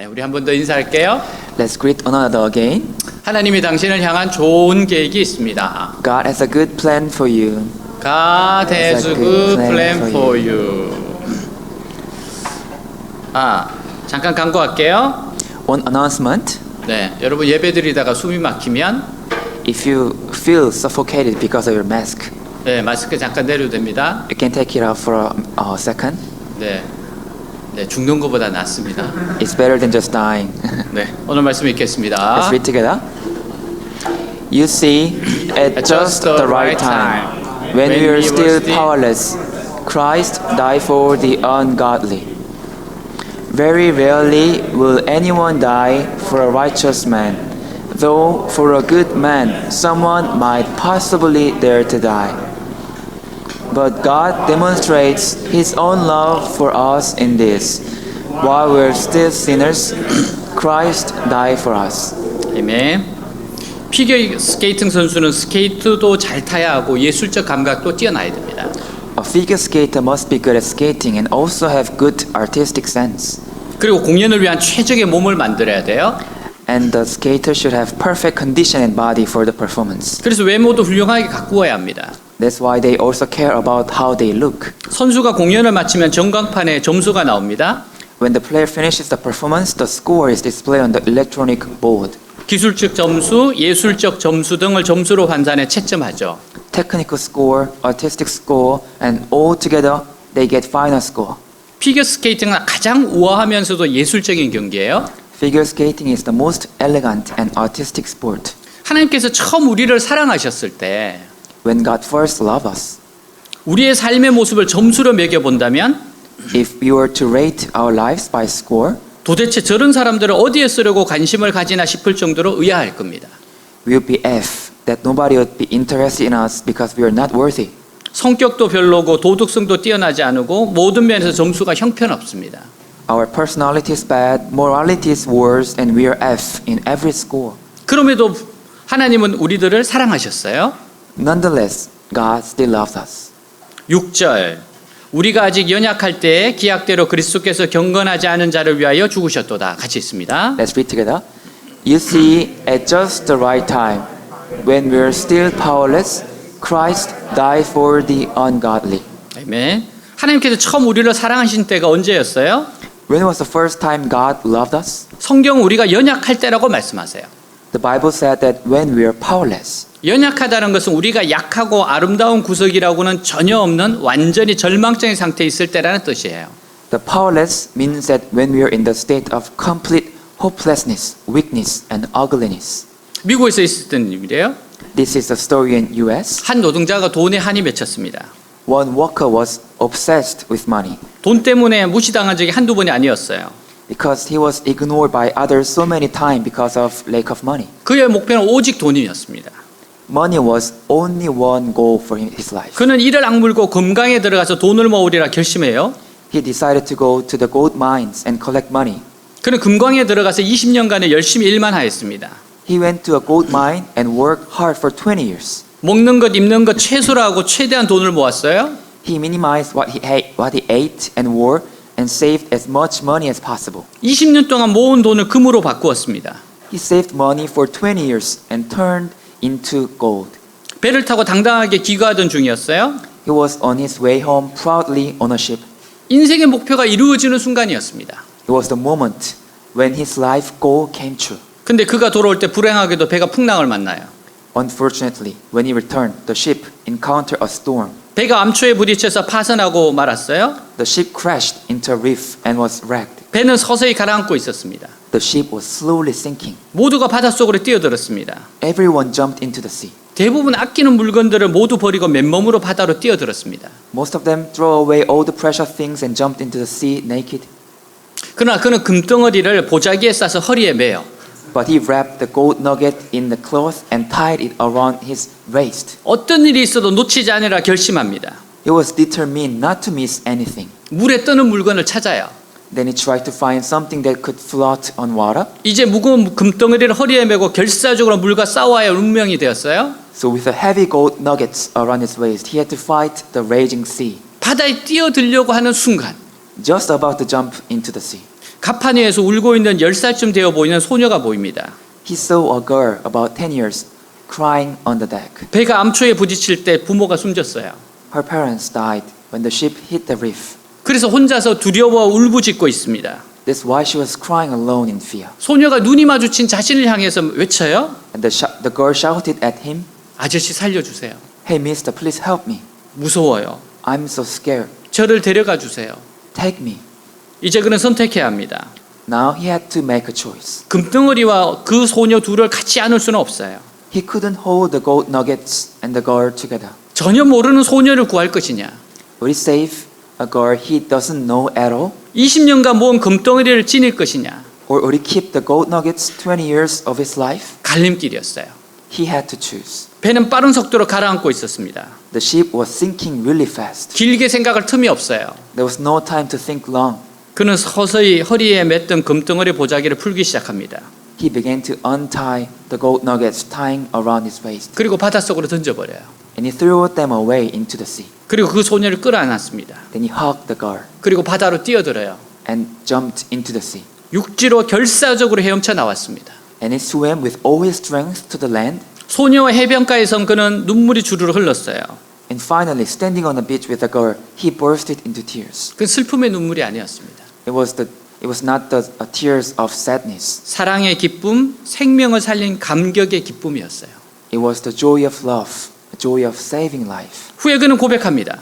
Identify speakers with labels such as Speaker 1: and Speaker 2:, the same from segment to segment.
Speaker 1: 네, 우리 한 번 더 인사할게요.
Speaker 2: Let's greet one another again.
Speaker 1: 하나님이 당신을 향한 좋은 계획이 있습니다.
Speaker 2: God has a good plan for you.
Speaker 1: God has a good plan for you. 잠깐 광고할게요.
Speaker 2: One announcement.
Speaker 1: 네, 여러분 예배드리다가 숨이 막히면
Speaker 2: If you feel suffocated because of your mask,
Speaker 1: 네, 마스크 잠깐 내려도 됩니다.
Speaker 2: you can take it out for a second.
Speaker 1: 네, 죽는 것보다 낫습니다.
Speaker 2: It's better than just dying.
Speaker 1: 네, 오늘 말씀 읽겠습니다.
Speaker 2: Let's read together. You see, at just the right time, when we were still powerless, Christ died for the ungodly. Very rarely will anyone die for a righteous man, though for a good man someone might possibly dare to die. But God demonstrates His own love for us in this: while we're still sinners, Christ died for us.
Speaker 1: 아멘. 피겨 스케이팅 선수는 스케이트도 잘 타야 하고 예술적 감각도 뛰어나야 됩니다.
Speaker 2: A figure skater must be good at skating and also have good artistic sense.
Speaker 1: 그리고 공연을 위한 최적의 몸을 만들어야 돼요.
Speaker 2: And the skater should have perfect condition and body for the performance.
Speaker 1: 그래서 외모도 훌륭하게 가꾸어야 합니다.
Speaker 2: That's why they also care about how they look.
Speaker 1: 선수가 공연을 마치면 전광판에 점수가 나옵니다.
Speaker 2: When the player finishes the performance, the score is displayed on the electronic board.
Speaker 1: 기술적 점수, 예술적 점수 등을 점수로 환산해 채점하죠.
Speaker 2: Technical score, artistic score, and all together they get final score.
Speaker 1: 피겨 스케이팅은 가장 우아하면서도 예술적인 경기예요.
Speaker 2: Figure skating is the most elegant and artistic sport.
Speaker 1: 하나님께서 처음 우리를 사랑하셨을 때
Speaker 2: When God first loved us,
Speaker 1: 우리의 삶의 모습을 점수로 매겨본다면
Speaker 2: if we were to rate our lives by score,
Speaker 1: 도대체 저런 사람들을 어디에 쓰려고 관심을 가지나 싶을 정도로 의아할 겁니다.
Speaker 2: we would be F, that nobody would be interested in us because we are not worthy.
Speaker 1: 성격도 별로고 도덕성도 뛰어나지 않고 모든 면에서 점수가 형편없습니다.
Speaker 2: Our personality is bad, morality is worse, and we are F in every score.
Speaker 1: 그럼에도 하나님은 우리들을 사랑하셨어요.
Speaker 2: Nonetheless, God still loves us.
Speaker 1: 6절 우리가 아직 연약할 때에 기약대로 그리스도께서 경건하지 않은 자를 위하여 죽으셨도다. 같이 있습니다.
Speaker 2: Let's read together. You see, at just the right time, when we are still powerless, Christ died for the ungodly.
Speaker 1: 아멘. 하나님께서 처음 우리를 사랑하신 때가 언제였어요?
Speaker 2: When was the first time God loved us?
Speaker 1: 성경은 우리가 연약할 때라고 말씀하세요.
Speaker 2: The Bible said that when we are powerless.
Speaker 1: 연약하다는 것은 우리가 약하고 아름다운 구석이라고는 전혀 없는 완전히 절망적인 상태에 있을 때라는 뜻이에요.
Speaker 2: The powerless means that when we are in the state of complete hopelessness, weakness, and ugliness.
Speaker 1: 미국에서 있었던 일이에요.
Speaker 2: This is a story in US.
Speaker 1: 한 노동자가 돈에 한이 맺혔습니다.
Speaker 2: One worker was obsessed with money
Speaker 1: 돈 때문에 무시당한 적이 한두 번이 아니었어요.
Speaker 2: because he was ignored by others so many times because of lack of money.
Speaker 1: 그의 목표는 오직 돈이었습니다.
Speaker 2: Money was only one goal for his life.
Speaker 1: 그는 이를 악물고 금강에 들어가서 돈을 모으리라 결심해요.
Speaker 2: He decided to go to the gold mines and collect money.
Speaker 1: 그는 금강에 들어가서 20년간에 열심히 일만 하였습니다.
Speaker 2: He went to a gold mine and worked hard for 20 years.
Speaker 1: 먹는 것, 입는 것 최소로 하고 최대한 돈을 모았어요.
Speaker 2: He minimized what he ate and wore and saved as much money as possible.
Speaker 1: 20년 동안 모은 돈을 금으로 바꾸었습니다.
Speaker 2: He saved money for 20 years and turned into gold.
Speaker 1: 배를 타고 당당하게 귀가하던 중이었어요.
Speaker 2: He was on his way home proudly on a ship.
Speaker 1: 인생의 목표가 이루어지는 순간이었습니다.
Speaker 2: It was the moment when his life goal came true.
Speaker 1: 근데 그가 돌아올 때 불행하게도 배가 풍랑을 만나요.
Speaker 2: Unfortunately, when he returned, the ship encountered a storm.
Speaker 1: 배가 암초에 부딪혀서 파손하고 말았어요.
Speaker 2: The ship crashed into a reef and was wrecked.
Speaker 1: 배는 서서히 가라앉고 있었습니다.
Speaker 2: The ship was slowly sinking.
Speaker 1: 모두가 바닷속으로 뛰어들었습니다.
Speaker 2: Everyone jumped into the sea.
Speaker 1: 대부분 아끼는 물건들을 모두 버리고 맨몸으로 바다로 뛰어들었습니다.
Speaker 2: Most of them threw away all the precious things and jumped into the sea naked.
Speaker 1: 그러나 그는 금덩어리를 보자기에 싸서 허리에 매요.
Speaker 2: But he wrapped the gold nugget in the cloth and tied it around his waist.
Speaker 1: 어떤 일이 있어도 놓치지 않으라 결심합니다.
Speaker 2: He was determined not to miss anything.
Speaker 1: 물에 뜨는 물건을 찾아요.
Speaker 2: Then he tried to find something that could float on water.
Speaker 1: 이제 무거운 금덩어리를 허리에 메고 결사적으로 물과 싸워야 할 운명이 되었어요.
Speaker 2: So with the heavy gold nuggets around his waist, he had to fight the raging sea.
Speaker 1: 바다에 뛰어들려고 하는 순간
Speaker 2: Just about to jump into the sea.
Speaker 1: 가판위에서 울고 있는 10살쯤 되어 보이는 소녀가 보입니다.
Speaker 2: He saw a girl about 10 years crying on the deck.
Speaker 1: 배가 암초에 부딪힐 때 부모가 숨졌어요.
Speaker 2: Her parents died when the ship hit the reef.
Speaker 1: 그래서 혼자서 두려워 울부짖고 있습니다.
Speaker 2: That's why she was crying alone in fear.
Speaker 1: 소녀가 눈이 마주친 자신을 향해서 외쳐요.
Speaker 2: And the girl shouted at him,
Speaker 1: 아저씨 살려주세요.
Speaker 2: "Hey mister, please help me.
Speaker 1: 무서워요.
Speaker 2: I'm so scared.
Speaker 1: 저를 데려가 주세요.
Speaker 2: Take me."
Speaker 1: 이제 그는 선택해야 합니다.
Speaker 2: Now he had to make a choice.
Speaker 1: 금덩어리와 그 소녀 둘을 같이 안을 수는 없어요.
Speaker 2: He couldn't hold the gold nuggets and the girl together.
Speaker 1: 전혀 모르는 소녀를 구할 것이냐?
Speaker 2: Would he save a girl he doesn't know at all?
Speaker 1: 20년간 모은 금덩어리를 지닐 것이냐?
Speaker 2: Or would he keep the gold nuggets 20 years of his life?
Speaker 1: 갈림길이었어요.
Speaker 2: He had to choose.
Speaker 1: 배는 빠른 속도로 가라앉고 있었습니다.
Speaker 2: The ship was sinking really fast.
Speaker 1: 길게 생각할 틈이 없어요.
Speaker 2: There was no time to think long.
Speaker 1: 그는 서서히 허리에 맸던 금덩어리 보자기를 풀기 시작합니다.
Speaker 2: He began to untie the gold nuggets tying around his waist.
Speaker 1: 그리고 바닷속으로 던져버려요.
Speaker 2: And he threw them away into the sea.
Speaker 1: 그리고 그 소녀를 끌어안았습니다.
Speaker 2: Then he hugged the girl
Speaker 1: 그리고 바다로 뛰어들어요.
Speaker 2: and jumped into the sea.
Speaker 1: 육지로 결사적으로 헤엄쳐 나왔습니다.
Speaker 2: And he swam with all his strength to the land.
Speaker 1: 소녀와 해변가에 선 그는 눈물이 주르르 흘렀어요.
Speaker 2: And finally, standing on the beach with the girl, he bursted into tears.
Speaker 1: 그 슬픔의 눈물이 아니었습니다.
Speaker 2: It was not the tears of sadness.
Speaker 1: 사랑의 기쁨, 생명을 살린 감격의 기쁨이었어요.
Speaker 2: It was the joy of love, the joy of saving life.
Speaker 1: 후에 그는 고백합니다.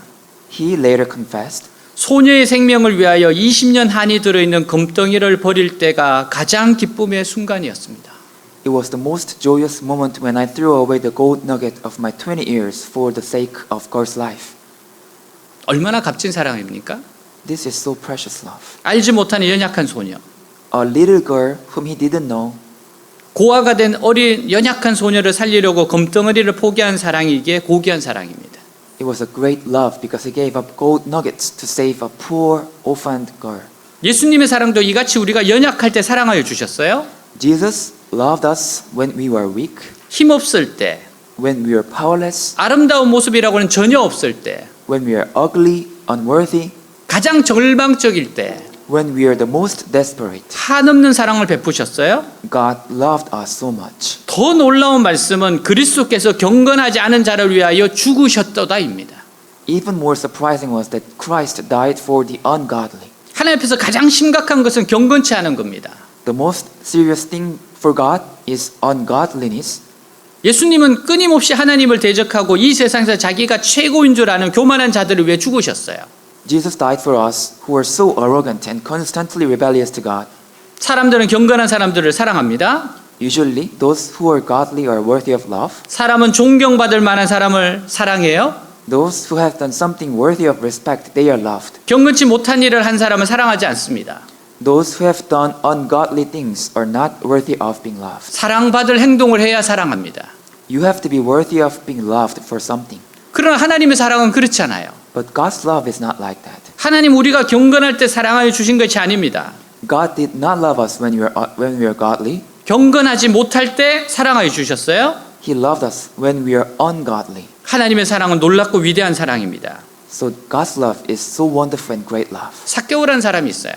Speaker 2: He later confessed,
Speaker 1: 소녀의 생명을 위하여 20년 한이 들어있는 금덩이를 버릴 때가 가장 기쁨의 순간이었습니다.
Speaker 2: "It was the most joyous moment when I threw away the gold nugget of my 20 years for the sake of girl's life."
Speaker 1: 얼마나 값진 사랑입니까?
Speaker 2: This is so precious love.
Speaker 1: 알지 못하는 연약한 소녀,
Speaker 2: A little girl whom he didn't know,
Speaker 1: 고아가 된 어린 연약한 소녀를 살리려고 금덩어리를 포기한 사랑이기에 고귀한 사랑입니다.
Speaker 2: it was a great love because he gave up gold nuggets to save a poor orphaned girl.
Speaker 1: 예수님의 사랑도 이같이 우리가 연약할 때 사랑하여 주셨어요.
Speaker 2: Jesus loved us when we were weak,
Speaker 1: 힘없을 때,
Speaker 2: when we were powerless,
Speaker 1: 아름다운 모습이라고는 전혀 없을 때,
Speaker 2: when we were ugly, unworthy,
Speaker 1: 가장 절망적일 때
Speaker 2: when we are the most desperate.
Speaker 1: 한없는 사랑을 베푸셨어요.
Speaker 2: God loved us so much.
Speaker 1: 더 놀라운 말씀은 그리스도께서 경건하지 않은 자를 위하여 죽으셨도다입니다.
Speaker 2: Even more surprising was that Christ died for the ungodly.
Speaker 1: 하나님 앞에서 가장 심각한 것은 경건치 않은 겁니다.
Speaker 2: The most serious thing for God is ungodliness.
Speaker 1: 예수님은 끊임없이 하나님을 대적하고 이 세상에서 자기가 최고인 줄 아는 교만한 자들을 위해 죽으셨어요.
Speaker 2: Jesus died for us who are so arrogant and constantly rebellious to God.
Speaker 1: 사람들은 경건한 사람들을 사랑합니다.
Speaker 2: Usually, those who are godly are worthy of love.
Speaker 1: 사람은 존경받을 만한 사람을 사랑해요.
Speaker 2: Those who have done something worthy of respect, they are loved.
Speaker 1: 경건치 못한 일을 한 사람을 사랑하지 않습니다.
Speaker 2: Those who have done ungodly things are not worthy of being loved.
Speaker 1: 사랑받을 행동을 해야 사랑합니다.
Speaker 2: You have to be worthy of being loved for something.
Speaker 1: 그러나 하나님의 사랑은 그렇지 않아요.
Speaker 2: But God's love is not like that.
Speaker 1: 하나님 우리가 경건할 때 사랑하여 주신 것이 아닙니다.
Speaker 2: God did not love us when we are godly.
Speaker 1: 경건하지 못할 때 사랑하여 주셨어요.
Speaker 2: He loved us when we are ungodly.
Speaker 1: 하나님의 사랑은 놀랍고 위대한 사랑입니다.
Speaker 2: So God's love is so wonderful and great love.
Speaker 1: 삭개오라는 사람이 있어요.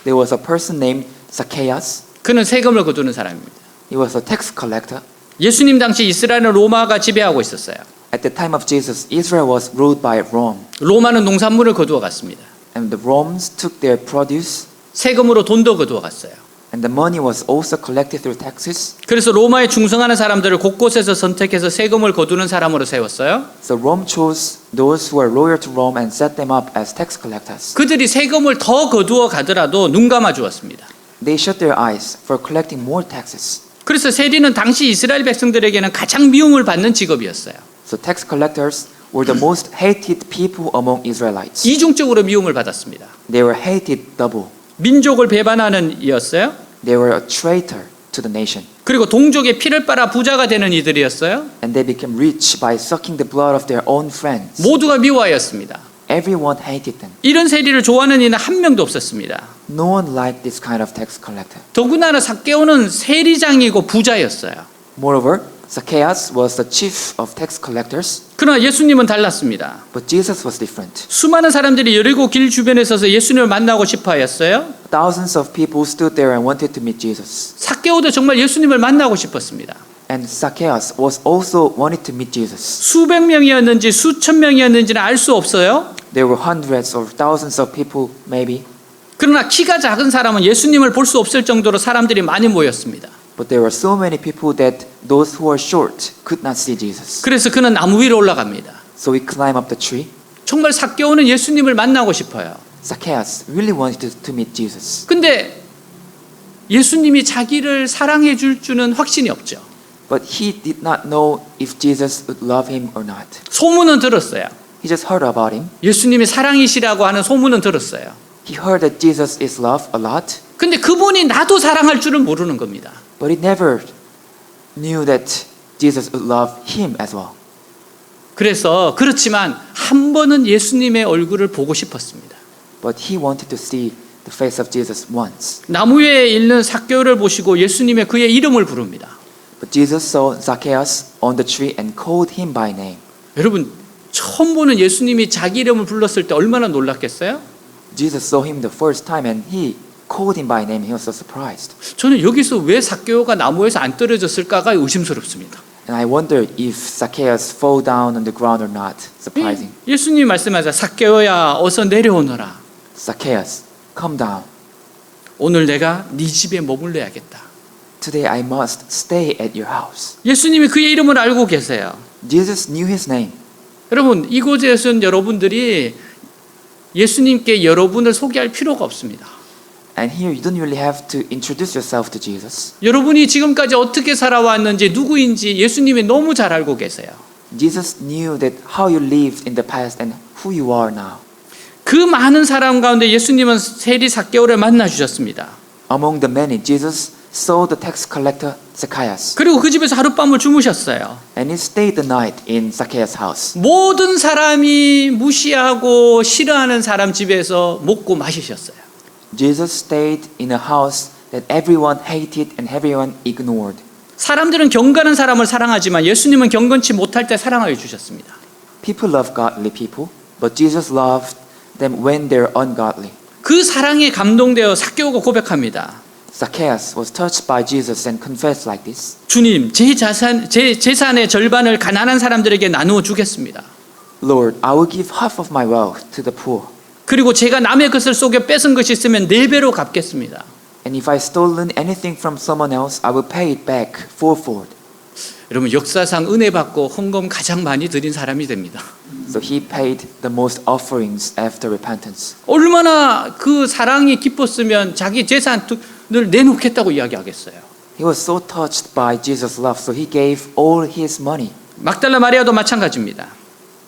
Speaker 2: There was a person named Zacchaeus.
Speaker 1: 그는 세금을 거두는 사람입니다.
Speaker 2: He was a tax collector.
Speaker 1: 예수님 당시 이스라엘은 로마가 지배하고 있었어요.
Speaker 2: At the time of Jesus, Israel was ruled by Rome.
Speaker 1: 로마는 농산물을 거두어 갔습니다.
Speaker 2: And the Romans took their produce,
Speaker 1: 세금으로 돈도 거두어 갔어요.
Speaker 2: and the money was also collected through taxes.
Speaker 1: 그래서 로마에 충성하는 사람들을 곳곳에서 선택해서 세금을 거두는 사람으로 세웠어요.
Speaker 2: So Rome chose those who were loyal to Rome and set them up as tax collectors.
Speaker 1: 그들이 세금을 더 거두어 가더라도 눈 감아 주었습니다.
Speaker 2: They shut their eyes for collecting more taxes.
Speaker 1: 그래서 세리는 당시 이스라엘 백성들에게는 가장 미움을 받는 직업이었어요.
Speaker 2: So tax collectors were the most hated people among Israelites.
Speaker 1: 이중적으로 미움을 받았습니다.
Speaker 2: They were hated double.
Speaker 1: 민족을 배반하는 이였어요.
Speaker 2: They were a traitor to the nation.
Speaker 1: 그리고 동족의 피를 빨아 부자가 되는 이들이었어요.
Speaker 2: And they became rich by sucking the blood of their own friends.
Speaker 1: 모두가 미워하였습니다.
Speaker 2: Everyone hated them.
Speaker 1: 이런 세리를 좋아하는 이는 한 명도 없었습니다.
Speaker 2: No one liked this kind of tax collector.
Speaker 1: 더군다나 삭개오는 세리장이고 부자였어요.
Speaker 2: Moreover, Zacchaeus was the chief of tax collectors,
Speaker 1: 그러나 예수님은 달랐습니다.
Speaker 2: but Jesus was different.
Speaker 1: 수많은 사람들이 여리고 길 주변에 서서 예수님을 만나고 싶어 하였어요.
Speaker 2: Thousands of people stood there and wanted to meet Jesus.
Speaker 1: 삭개오도 정말 예수님을 만나고 싶었습니다.
Speaker 2: And Zacchaeus was also wanted to meet Jesus.
Speaker 1: 수백 명이었는지 수천 명이었는지는 알 수 없어요.
Speaker 2: There were hundreds or thousands of people maybe,
Speaker 1: 그러나 키가 작은 사람은 예수님을 볼 수 없을 정도로 사람들이 많이 모였습니다.
Speaker 2: but there were so many people that those who were short could not see Jesus.
Speaker 1: 그래서 그는 나무 위로 올라갑니다.
Speaker 2: So he climbed up the tree.
Speaker 1: 정말 삭개오는 예수님을 만나고 싶어요.
Speaker 2: Zacchaeus really wanted to meet Jesus.
Speaker 1: 근데 예수님이 자기를 사랑해 줄 줄은 확신이 없죠.
Speaker 2: But he did not know if Jesus would love him or not.
Speaker 1: 소문은 들었어요.
Speaker 2: He just heard about him.
Speaker 1: 예수님이 사랑이시라고 하는 소문은 들었어요.
Speaker 2: He heard that Jesus is loved a lot,
Speaker 1: 근데 그분이 나도 사랑할 줄은 모르는 겁니다.
Speaker 2: but he never knew that Jesus would love him as well.
Speaker 1: 그래서 그렇지만 한 번은 예수님의 얼굴을 보고 싶었습니다.
Speaker 2: But he wanted to see the face of Jesus once.
Speaker 1: 나무 위에 있는 삭개오를 보시고 예수님의 그의 이름을 부릅니다.
Speaker 2: But Jesus saw Zacchaeus on the tree and called him by name.
Speaker 1: 여러분 처음 보는 예수님이 자기 이름을 불렀을 때 얼마나 놀랐겠어요?
Speaker 2: Jesus saw him the first time and he called him by name. He was so surprised.
Speaker 1: 저는 여기서 왜 삭개오가 나무에서 안 떨어졌을까가 의심스럽습니다.
Speaker 2: And I wonder if Zacchaeus fall down on the ground or not. Surprising.
Speaker 1: 예수님이 말씀하자 삭개오야 어서 내려오너라.
Speaker 2: Zacchaeus, come down.
Speaker 1: 오늘 내가 네 집에 머물러야겠다.
Speaker 2: Today I must stay at your house.
Speaker 1: 예수님이 그의 이름을 알고 계세요.
Speaker 2: Jesus knew his name.
Speaker 1: 여러분 이곳에서는 여러분들이 예수님께 여러분을 소개할 필요가 없습니다.
Speaker 2: And here you don't really have to introduce yourself to Jesus.
Speaker 1: 여러분이 지금까지 어떻게 살아왔는지 누구인지 예수님이 너무 잘 알고 계세요.
Speaker 2: Jesus knew that how you lived in the past and who you are now.
Speaker 1: 그 많은 사람 가운데 예수님은 세리 삭개오를 만나 주셨습니다.
Speaker 2: Among the many, Jesus saw the tax collector Zacchaeus.
Speaker 1: 그리고 그 집에서 하룻밤을 주무셨어요.
Speaker 2: And he stayed the night in Zacchaeus' house.
Speaker 1: 모든 사람이 무시하고 싫어하는 사람 집에서 먹고 마시셨어요.
Speaker 2: Jesus stayed in a house that everyone hated and everyone ignored.
Speaker 1: 사람들은 경건한 사람을 사랑하지만 예수님은 경건치 못할 때 사랑하여 주셨습니다.
Speaker 2: People love godly people, but Jesus loved them when they're ungodly.
Speaker 1: 그 사랑에 감동되어 삭개오가 고백합니다.
Speaker 2: Zacchaeus was touched by Jesus and confessed like this.
Speaker 1: 주님, 제 재산의 절반을 가난한 사람들에게 나누어 주겠습니다.
Speaker 2: Lord, I will give half of my wealth to the poor.
Speaker 1: 그리고 제가 남의 것을 속여 뺏은 것이 있으면 4배로 갚겠습니다.
Speaker 2: And if I stolen anything from someone else, I will pay it back fourfold.
Speaker 1: 여러분 역사상 은혜 받고 헌금 가장 많이 드린 사람이 됩니다.
Speaker 2: So he paid the most offerings after repentance.
Speaker 1: 얼마나 그 사랑이 깊었으면 자기 재산을 내놓겠다고 이야기하겠어요.
Speaker 2: He was so touched by Jesus' love, so he gave all his money.
Speaker 1: 막달라 마리아도 마찬가지입니다.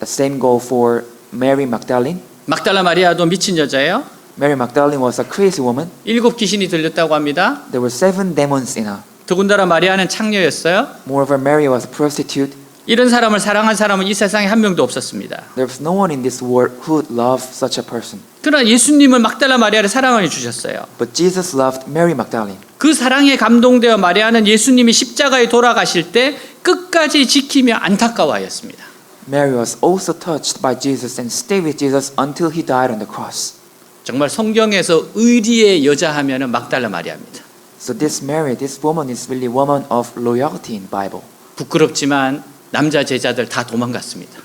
Speaker 2: The same goal for Mary Magdalene.
Speaker 1: 막달라 마리아도 미친 여자예요.
Speaker 2: Mary Magdalene was a crazy woman.
Speaker 1: 7 귀신이 들렸다고 합니다.
Speaker 2: There were 7 demons in her.
Speaker 1: 더군다나 마리아는 창녀였어요.
Speaker 2: Moreover, Mary was a prostitute.
Speaker 1: 이런 사람을 사랑한 사람은 이 세상에 한 명도 없었습니다.
Speaker 2: There was no one in this world who would love such a person.
Speaker 1: 그러나 예수님은 막달라 마리아를 사랑해 주셨어요.
Speaker 2: But Jesus loved Mary Magdalene.
Speaker 1: 그 사랑에 감동되어 마리아는 예수님이 십자가에 돌아가실 때 끝까지 지키며 안타까워하였습니다.
Speaker 2: Mary was also touched by Jesus and stayed with Jesus until he died on the cross.
Speaker 1: 정말 성경에서 의리의 여자 하면은 막달라 마리아입니다.
Speaker 2: So this Mary, this woman is really woman of loyalty in Bible.
Speaker 1: 부끄럽지만 남자 제자들 다 도망갔습니다.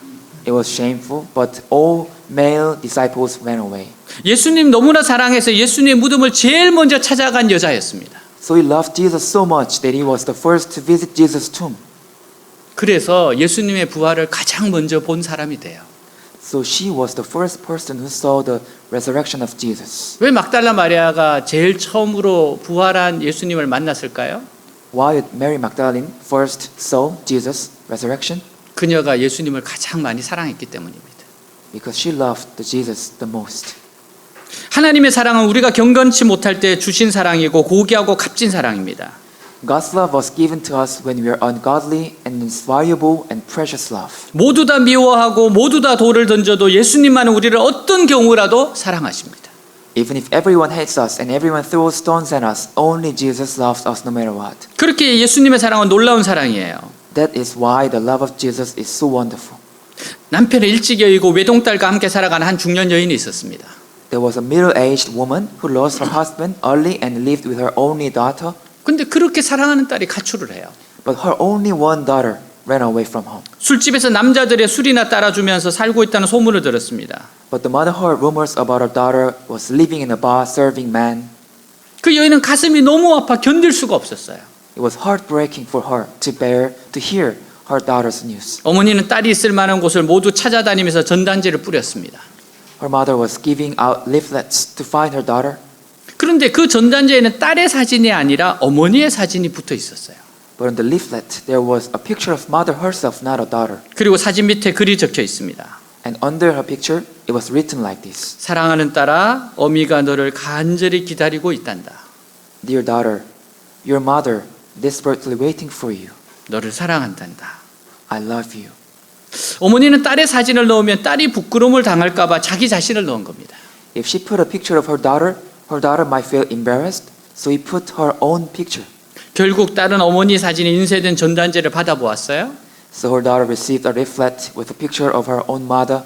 Speaker 2: It was shameful, but all male disciples ran away.
Speaker 1: 예수님 너무나 사랑해서 예수님의 무덤을 제일 먼저 찾아간 여자였습니다.
Speaker 2: So he loved Jesus so much that he was the first to visit Jesus' tomb.
Speaker 1: 그래서 예수님의 부활을 가장 먼저 본 사람이 돼요.
Speaker 2: So she was the first person who saw the resurrection of Jesus.
Speaker 1: 왜 막달라 마리아가 제일 처음으로 부활한 예수님을 만났을까요?
Speaker 2: Why did Mary Magdalene first saw Jesus' resurrection?
Speaker 1: 그녀가 예수님을 가장 많이 사랑했기 때문입니다.
Speaker 2: Because she loved the Jesus the most.
Speaker 1: 하나님의 사랑은 우리가 경건치 못할 때 주신 사랑이고 고귀하고 값진 사랑입니다.
Speaker 2: God's love was given to us when we are ungodly and it's valuable and precious love.
Speaker 1: 모두 다 미워하고 모두 다 돌을 던져도 예수님만은 우리를 어떤 경우라도 사랑하십니다.
Speaker 2: Even if everyone hates us and everyone throws stones at us, only Jesus loves us no matter what.
Speaker 1: 그렇게 예수님의 사랑은 놀라운 사랑이에요.
Speaker 2: That is why the love of Jesus is so wonderful.
Speaker 1: 남편을 일찍 여의고 외동딸과 함께 살아가는 한 중년 여인이 있었습니다.
Speaker 2: There was a middle-aged woman who lost her husband early and lived with her only daughter,
Speaker 1: 근데 그렇게 사랑하는 딸이 가출을 해요.
Speaker 2: but her only one daughter ran away from home.
Speaker 1: 술집에서 남자들의 술이나 따라주면서 살고 있다는 소문을 들었습니다.
Speaker 2: But the mother heard rumors about her daughter was living in a bar serving men.
Speaker 1: 그 여인은 가슴이 너무 아파 견딜 수가 없었어요.
Speaker 2: It was heartbreaking for her to hear her daughter's news.
Speaker 1: 어머니는 딸이 있을 만한 곳을 모두 찾아다니면서 전단지를 뿌렸습니다.
Speaker 2: Her mother was giving out leaflets to find her daughter,
Speaker 1: 그런데 그 전단지에는 딸의 사진이 아니라 어머니의 사진이 붙어 있었어요.
Speaker 2: but on the leaflet there was a picture of mother herself, not a daughter.
Speaker 1: 그리고 사진 밑에 글이 적혀 있습니다.
Speaker 2: And under her picture, it was written like this:
Speaker 1: 사랑하는 딸아, 어미가 너를 간절히 기다리고 있단다.
Speaker 2: Dear daughter, your mother desperately waiting for you.
Speaker 1: 너를 사랑한단다.
Speaker 2: I love you.
Speaker 1: 어머니는 딸의 사진을 넣으면 딸이 부끄러움을 당할까 봐 자기 자신을 넣은 겁니다.
Speaker 2: If she put a picture of her daughter might feel embarrassed, so he put her own picture.
Speaker 1: 결국 딸은 어머니 사진이 인쇄된 전단지를 받아보았어요.
Speaker 2: So her daughter received a leaflet with a picture of her own mother,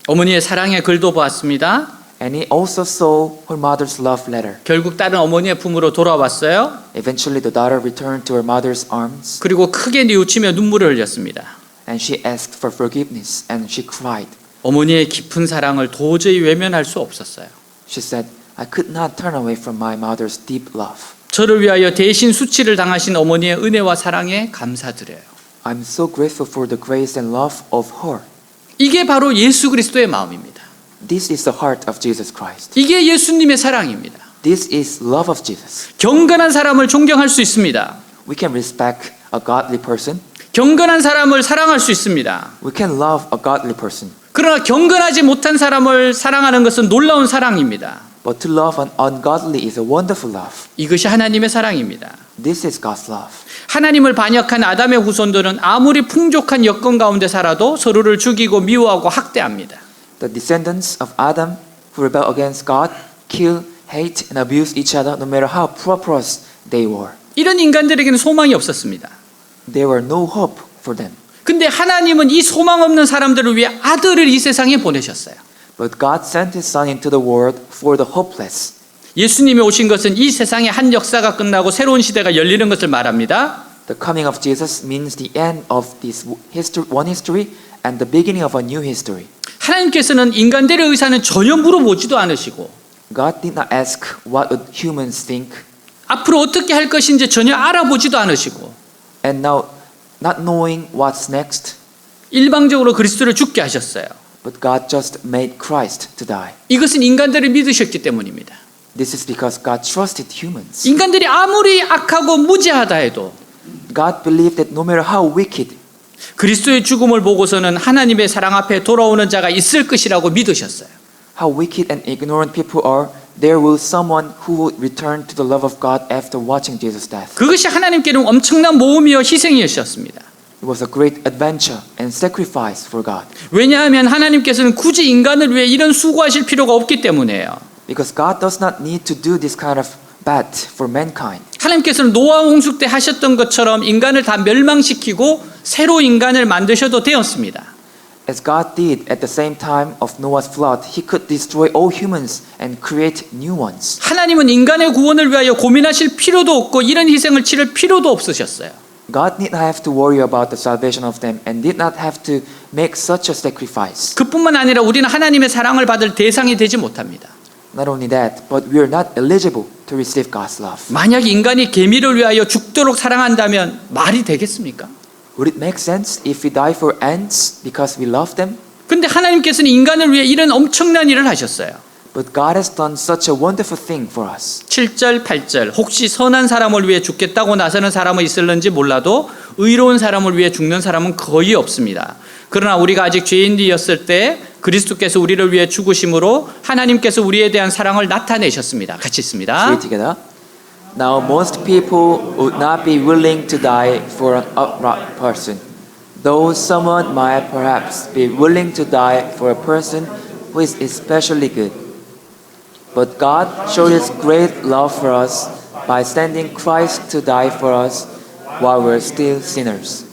Speaker 1: 어머니의 사랑의 글도 보았습니다.
Speaker 2: and he also saw her mother's love letter.
Speaker 1: 결국 딸은 어머니의 품으로 돌아왔어요.
Speaker 2: Eventually, the daughter returned to her mother's arms,
Speaker 1: 그리고 크게 뉘우치며 눈물을 흘렸습니다.
Speaker 2: and she asked for forgiveness, and she cried.
Speaker 1: 어머니의 깊은 사랑을 도저히 외면할 수 없었어요.
Speaker 2: She said, I could not turn away from my mother's deep love.
Speaker 1: 저를 위하여 대신 수치를 당하신 어머니의 은혜와 사랑에 감사드려요.
Speaker 2: I'm so grateful for the grace and love of her.
Speaker 1: 이게 바로 예수 그리스도의 마음입니다.
Speaker 2: This is the heart of Jesus Christ.
Speaker 1: 이게 예수님의 사랑입니다.
Speaker 2: This is love of Jesus.
Speaker 1: 경건한 사람을 존경할 수 있습니다.
Speaker 2: We can respect a godly person.
Speaker 1: 경건한 사람을 사랑할 수 있습니다.
Speaker 2: We can love a godly person.
Speaker 1: 그러나 경건하지 못한 사람을 사랑하는 것은 놀라운 사랑입니다.
Speaker 2: But to love an ungodly is a wonderful love.
Speaker 1: 이것이 하나님의 사랑입니다.
Speaker 2: This is God's love.
Speaker 1: 하나님을 반역한 아담의 후손들은 아무리 풍족한 여건 가운데 살아도 서로를 죽이고 미워하고 학대합니다.
Speaker 2: The descendants of Adam who rebel against God kill, hate, and abuse each other no matter how prosperous they were.
Speaker 1: 이런 인간들에게는 소망이 없었습니다.
Speaker 2: There were no hope for them.
Speaker 1: 근데 하나님은 이 소망 없는 사람들을 위해 아들을 이 세상에 보내셨어요.
Speaker 2: But God sent His Son into the world for the hopeless.
Speaker 1: 예수님이 오신 것은 이 세상의 한 역사가 끝나고 새로운 시대가 열리는 것을 말합니다.
Speaker 2: The coming of Jesus means the end of this one history and the beginning of a new history.
Speaker 1: 하나님께서는 인간들의 의사는 전혀 물어보지도 않으시고
Speaker 2: God did not ask what would humans think,
Speaker 1: 앞으로 어떻게 할 것인지 전혀 알아보지도 않으시고
Speaker 2: and now not knowing what's next,
Speaker 1: 일방적으로 그리스도를 죽게 하셨어요.
Speaker 2: but God just made Christ to die.
Speaker 1: 이것은 인간들을 믿으셨기 때문입니다.
Speaker 2: This is because God trusted humans.
Speaker 1: 인간들이 아무리 악하고 무지하다 해도
Speaker 2: God believed that no matter how wicked,
Speaker 1: 그리스도의 죽음을 보고서는 하나님의 사랑 앞에 돌아오는 자가 있을 것이라고 믿으셨어요.
Speaker 2: how wicked and ignorant people are, there will someone who will return to the love of God after watching Jesus' death.
Speaker 1: 그것이 하나님께는 엄청난 모험이요 희생이었습니다.
Speaker 2: It was a great adventure and sacrifice for God.
Speaker 1: 왜냐하면 하나님께서는 굳이 인간을 위해 이런 수고하실 필요가 없기 때문이에요.
Speaker 2: Because God does not need to do this kind of bad for mankind.
Speaker 1: 하나님께서는 노아 홍수 때 하셨던 것처럼 인간을 다 멸망시키고 새로 인간을 만드셔도 되었습니다.
Speaker 2: As God did at the same time of Noah's flood, He could destroy all humans and create new ones.
Speaker 1: 하나님은 인간의 구원을 위하여 고민하실 필요도 없고 이런 희생을 치를 필요도 없으셨어요.
Speaker 2: God did not have to worry about the salvation of them and did not have to make such a sacrifice.
Speaker 1: 그뿐만 아니라 우리는 하나님의 사랑을 받을 대상이 되지 못합니다.
Speaker 2: Not only that, but we are not eligible to receive God's love.
Speaker 1: 만약 인간이 개미를 위하여 죽도록 사랑한다면 말이 되겠습니까?
Speaker 2: Would it make sense if we die for ants because we love them?
Speaker 1: 근데 하나님께서는 인간을 위해 이런 엄청난 일을 하셨어요.
Speaker 2: But God has done such a wonderful thing for us.
Speaker 1: 7절, 8절 혹시 선한 사람을 위해 죽겠다고 나서는 사람은 있을는지 몰라도 의로운 사람을 위해 죽는 사람은 거의 없습니다. 그러나 우리가 아직 죄인이었을 때 그리스도께서 우리를 위해 죽으심으로 하나님께서 우리에 대한 사랑을 나타내셨습니다. 같이
Speaker 2: Say
Speaker 1: 있습니다.
Speaker 2: it together. Now most people would not be willing to die for an upright person, though someone might perhaps be willing to die for a person who is especially good. But God showed His great love for us by sending Christ to die for us while we're still sinners.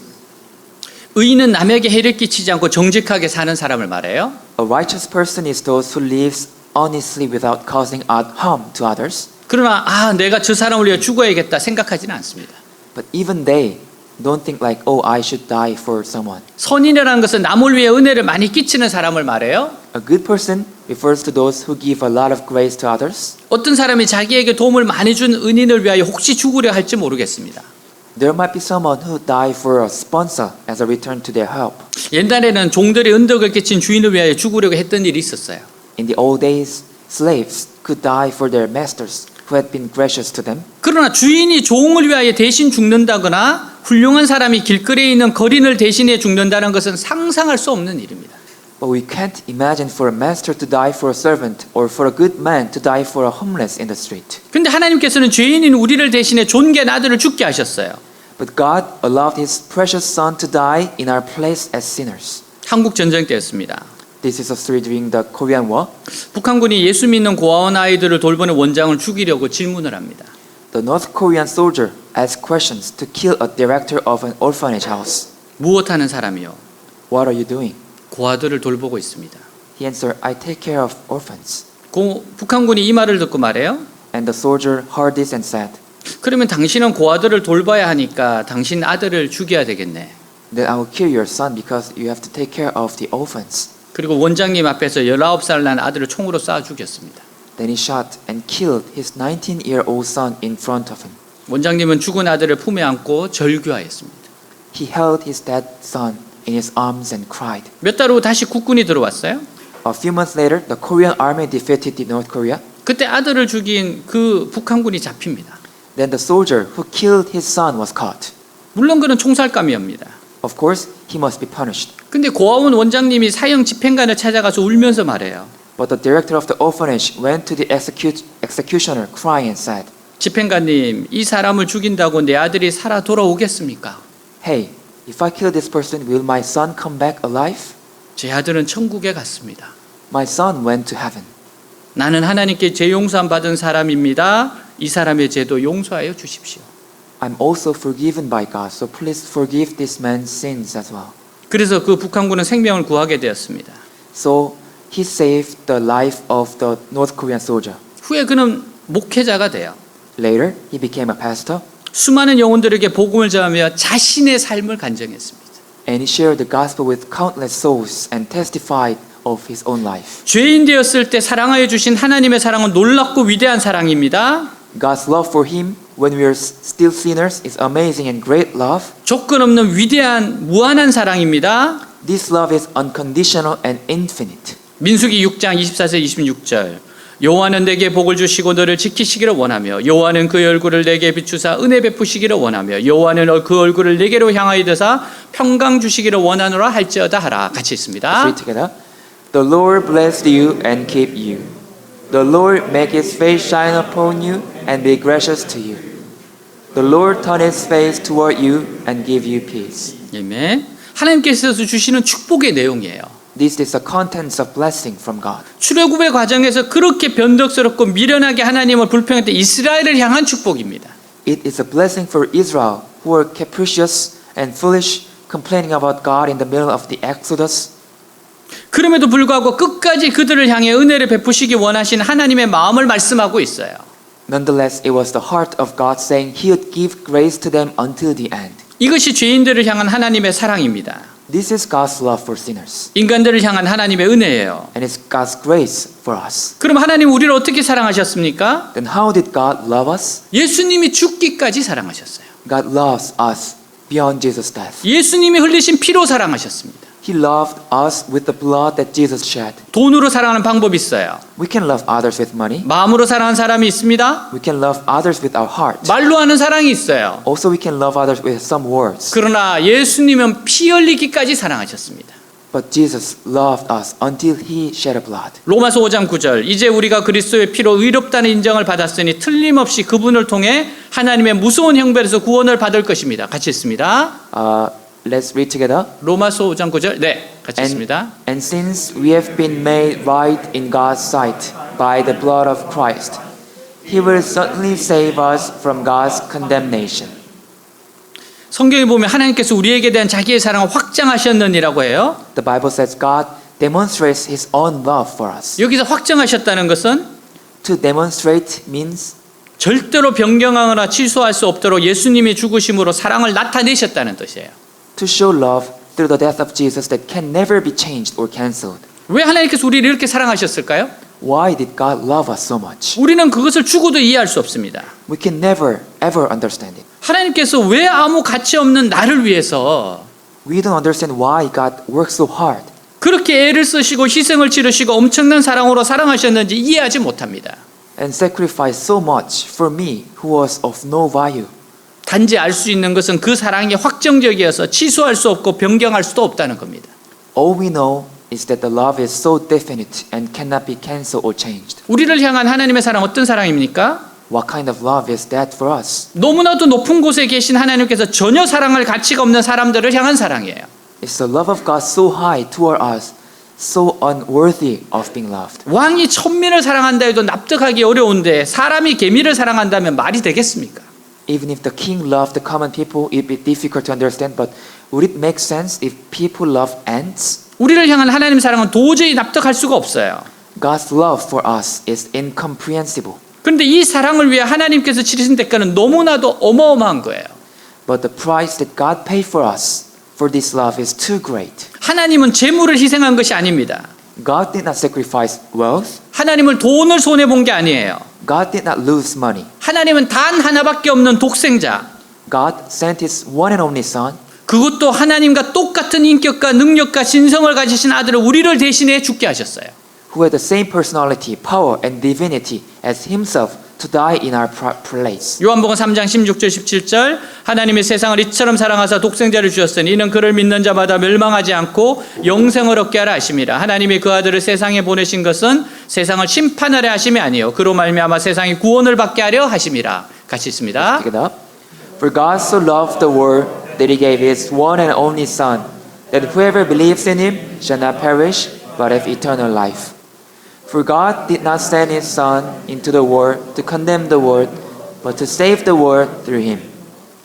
Speaker 1: 의인은 남에게 해를 끼치지 않고 정직하게 사는 사람을 말해요.
Speaker 2: A righteous person is those who lives honestly without causing harm to others.
Speaker 1: 그러나 내가 저 사람을 위해 죽어야겠다 생각하지는 않습니다.
Speaker 2: But even they don't think like, oh, I should die for someone.
Speaker 1: 선인이라는 것은 남을 위해 은혜를 많이 끼치는 사람을 말해요.
Speaker 2: A good person refers to those who give a lot of grace to others.
Speaker 1: 어떤 사람이 자기에게 도움을 많이 준 은인을 위하여 혹시 죽으려 할지 모르겠습니다.
Speaker 2: There might be someone who died for a sponsor as a return to their help.
Speaker 1: 옛날에는 종들이 은덕을 끼친 주인을 위하여 죽으려고 했던 일이 있었어요.
Speaker 2: In the old days, slaves could die for their masters who had been gracious to them.
Speaker 1: 그러나 주인이 종을 위하여 대신 죽는다거나 훌륭한 사람이 길거리에 있는 거린을 대신해 죽는다는 것은 상상할 수 없는 일입니다.
Speaker 2: But we can't imagine for a master to die for a servant or for a good man to die for a homeless in the street.
Speaker 1: 근데 하나님께서는 죄인인 우리를 대신해 존귀한 아들을 죽게 하셨어요.
Speaker 2: But God allowed His precious Son to die in our place as sinners.
Speaker 1: 한국 전쟁 때였습니다.
Speaker 2: This is a story during the Korean War.
Speaker 1: 북한군이 예수 믿는 고아원 아이들을 돌보는 원장을 죽이려고 질문을 합니다.
Speaker 2: The North Korean soldier asked questions to kill a director of an orphanage house.
Speaker 1: 무엇하는 사람이요?
Speaker 2: What are you doing?
Speaker 1: 고아들을 돌보고 있습니다.
Speaker 2: He answered, I take care of orphans.
Speaker 1: 북한군이 이 말을 듣고 말해요.
Speaker 2: And the soldier heard this and said,
Speaker 1: 그러면 당신은 고아들을 돌봐야 하니까 당신 아들을 죽여야 되겠네.
Speaker 2: Then I will kill your son because you have to take care of the orphans.
Speaker 1: 그리고 원장님 앞에서 19살 난 아들을 총으로 쏴 죽였습니다.
Speaker 2: Then he shot and killed his 19-year-old son in front of him.
Speaker 1: 원장님은 죽은 아들을 품에 안고 절규하였습니다.
Speaker 2: He held his dead son in his arms and cried.
Speaker 1: 몇 달 후 다시 국군이 들어왔어요.
Speaker 2: A few months later, the Korean army defeated the North Korea.
Speaker 1: 그때 아들을 죽인 그 북한군이 잡힙니다.
Speaker 2: Then the soldier who killed his son was caught.
Speaker 1: 물론 그는 총살감이옵니다.
Speaker 2: Of course, he must be punished.
Speaker 1: 근데 고아원 원장님이 사형 집행관을 찾아가서 울면서 말해요.
Speaker 2: But the director of the orphanage went to the executioner crying and said,
Speaker 1: 집행관님, 이 사람을 죽인다고 내 아들이 살아 돌아오겠습니까?
Speaker 2: Hey, if I kill this person, will my son come back alive?
Speaker 1: 제 아들은 천국에 갔습니다.
Speaker 2: My son went to heaven.
Speaker 1: 나는 하나님께 죄 용서함 받은 사람입니다. 이 사람의 죄도 용서하여 주십시오.
Speaker 2: I'm also forgiven by God, so please forgive this man's sins as well.
Speaker 1: 그래서 그 북한군은 생명을 구하게 되었습니다.
Speaker 2: So he saved the life of the North Korean soldier.
Speaker 1: 후에 그는 목회자가 돼요.
Speaker 2: Later, he became a pastor
Speaker 1: 수많은 영혼들에게 복음을 전하며 자신의 삶을 간증했습니다.
Speaker 2: and he shared the gospel with countless souls and testified of his own life.
Speaker 1: 죄인 되었을 때 사랑하여 주신 하나님의 사랑은 놀랍고 위대한 사랑입니다.
Speaker 2: God's love for him when we are still sinners is amazing and great love.
Speaker 1: 조건 없는 위대한 무한한 사랑입니다.
Speaker 2: This love is unconditional and infinite.
Speaker 1: 민수기 6장 24절 26절 여호와는 내게 복을 주시고 너를 지키시기를 원하며 여호와는 그의 얼굴을 내게 비추사 은혜 베푸시기를 원하며 여호와는 그 얼굴을 내게로 향하여 드사 평강 주시기를 원하노라 할지어다 하라. 같이
Speaker 2: Let's
Speaker 1: 있습니다.
Speaker 2: read together. The Lord bless you and keep you. The Lord make his face shine upon you and be gracious to you. The Lord turn his face toward you and give you peace.
Speaker 1: 아멘. 하나님께서 주시는 축복의 내용이에요.
Speaker 2: This is the contents of blessing from God.
Speaker 1: 출애굽의 과정에서 그렇게 변덕스럽고 미련하게 하나님을 불평했던 이스라엘을 향한 축복입니다.
Speaker 2: It is a blessing for Israel who were capricious and foolish, complaining about God in the middle of the Exodus.
Speaker 1: 그럼에도 불구하고 끝까지 그들을 향해 은혜를 베푸시기 원하신 하나님의 마음을 말씀하고 있어요.
Speaker 2: Nonetheless, it was the heart of God saying He would give grace to them until the end.
Speaker 1: 이것이 죄인들을 향한 하나님의 사랑입니다.
Speaker 2: This is God's love for sinners,
Speaker 1: 인간들을 향한 하나님의 은혜예요.
Speaker 2: and it's God's grace for us.
Speaker 1: 그럼 하나님 우리를 어떻게 사랑하셨습니까?
Speaker 2: Then how did God love us?
Speaker 1: 예수님이 죽기까지 사랑하셨어요.
Speaker 2: God loves us beyond Jesus' death.
Speaker 1: 예수님이 흘리신 피로 사랑하셨습니다.
Speaker 2: He loved us with the blood that Jesus shed.
Speaker 1: 돈으로 사랑하는 방법이 있어요.
Speaker 2: We can love others with money.
Speaker 1: 마음으로 사랑하는 사람이 있습니다.
Speaker 2: We can love others with our heart.
Speaker 1: 말로 하는 사랑이 있어요.
Speaker 2: Also, we can love others with some words.
Speaker 1: 그러나 예수님은 피 흘리기까지 사랑하셨습니다.
Speaker 2: But Jesus loved us until He shed a blood.
Speaker 1: 로마서 5장 9절 이제 우리가 그리스도의 피로 의롭다는 인정을 받았으니 틀림없이 그분을 통해 하나님의 무서운 형벌에서 구원을 받을 것입니다. 같이 있습니다.
Speaker 2: Let's read together.
Speaker 1: 로마서 5장 9절 네 같이 있습니다.
Speaker 2: And since we have been made right in God's sight by the blood of Christ, He will certainly save us from God's condemnation.
Speaker 1: 성경에 보면 하나님께서 우리에게 대한 자기의 사랑을 확장하셨느니라고 해요.
Speaker 2: The Bible says God demonstrates His own love for us.
Speaker 1: 여기서 확장하셨다는 것은
Speaker 2: To demonstrate means
Speaker 1: 절대로 변경하거나 취소할 수 없도록 예수님이 죽으심으로 사랑을 나타내셨다는 뜻이에요.
Speaker 2: to show love through the death of Jesus that can never be changed or cancelled.
Speaker 1: 왜 하나님께서 우리를 이렇게 사랑하셨을까요?
Speaker 2: Why did God love us so much?
Speaker 1: 우리는 그것을 죽어도 이해할 수 없습니다.
Speaker 2: We can never ever understand it.
Speaker 1: 하나님께서 왜 아무 가치 없는 나를 위해서
Speaker 2: We don't understand why God works so hard.
Speaker 1: 그렇게 애를 쓰시고 희생을 치르시고 엄청난 사랑으로 사랑하셨는지 이해하지 못합니다.
Speaker 2: And sacrifice so much for me who was of no value.
Speaker 1: 단지 알 수 있는 것은 그 사랑이 확정적이어서 취소할 수 없고 변경할 수도 없다는 겁니다.
Speaker 2: All we know is that the love is so definite and cannot be cancelled or changed.
Speaker 1: 우리를 향한 하나님의 사랑 어떤 사랑입니까?
Speaker 2: What kind of love is that for us?
Speaker 1: 너무나도 높은 곳에 계신 하나님께서 전혀 사랑할 가치가 없는 사람들을 향한 사랑이에요.
Speaker 2: It's the love of God so high toward us, so unworthy of being loved.
Speaker 1: 왕이 천민을 사랑한다 해도 납득하기 어려운데 사람이 개미를 사랑한다면 말이 되겠습니까?
Speaker 2: Even if the king loved the common people, it would be difficult to understand, but would it make sense if people love ants?
Speaker 1: 우리를 향한 하나님의 사랑은 도저히 납득할 수가 없어요.
Speaker 2: God's love for us is incomprehensible.
Speaker 1: 그런데 이 사랑을 위해 하나님께서 치르신 대가는 너무나도 어마어마한 거예요.
Speaker 2: But the price that God paid for us for this love is too great.
Speaker 1: 하나님은 재물을 희생한 것이 아닙니다.
Speaker 2: God did not sacrifice wealth.
Speaker 1: 하나님은 돈을 손해본 게 아니에요.
Speaker 2: God did not lose money.
Speaker 1: 하나님은 단 하나밖에 없는 독생자,
Speaker 2: God sent His one and only Son,
Speaker 1: 그것도 하나님과 똑같은 인격과 능력과 신성을 가지신 아들을 우리를 대신해 죽게 하셨어요.
Speaker 2: who had the same personality, power, and divinity as Himself to die in our place.
Speaker 1: 요한복음 3장 16절 17절 하나님이 세상을 이처럼 사랑하사 독생자를 주셨으니 이는 그를 믿는 자마다 멸망하지 않고 영생을 얻게 하라 하심이라. 하나님이 그 아들을 세상에 보내신 것은 세상을 심판하려 하심이 아니요 그로 말미암아 세상이 구원을 받게 하려 하심이라. 같이 있습니다.
Speaker 2: Pick it up. For God so loved the world that He gave His one and only Son, that whoever believes in Him shall not perish but have eternal life. For God did not send His Son into the world to condemn the world, but to save the world through Him.